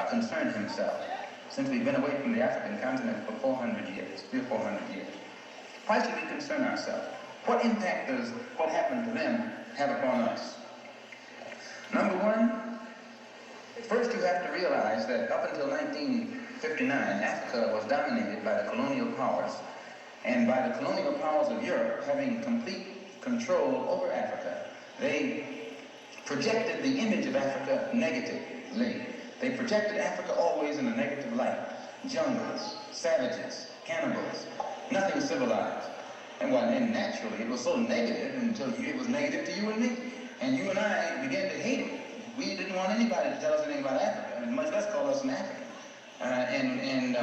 concern himself, since we've been away from the African continent for 400 years, 300 or 400 years. Why should we concern ourselves? What impact does what happened to them have upon us? Number one, first you have to realize that up until 1959, Africa was dominated by the colonial powers, and by the colonial powers of Europe having complete control over Africa, they projected the image of Africa negatively. They projected Africa always in a negative light. Jungles, savages, cannibals, nothing civilized. And naturally, it was so negative until it was negative to you and me. And you and I began to hate it. We didn't want anybody to tell us anything about Africa, and much less call us an African. And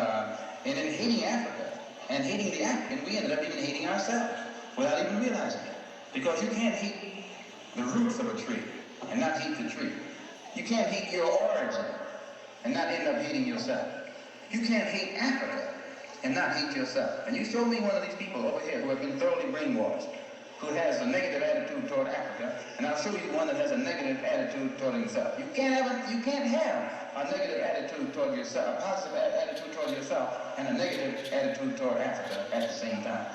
in hating Africa and hating the African, we ended up even hating ourselves without even realizing it. Because you can't hate the roots of a tree and not hate the tree. You can't hate your origin and not end up hating yourself. You can't hate Africa and not hate yourself. And you show me one of these people over here who have been thoroughly brainwashed, who has a negative attitude toward Africa, and I'll show you one that has a negative attitude toward himself. You can't have a negative attitude toward yourself, a positive attitude toward yourself, and a negative attitude toward Africa at the same time.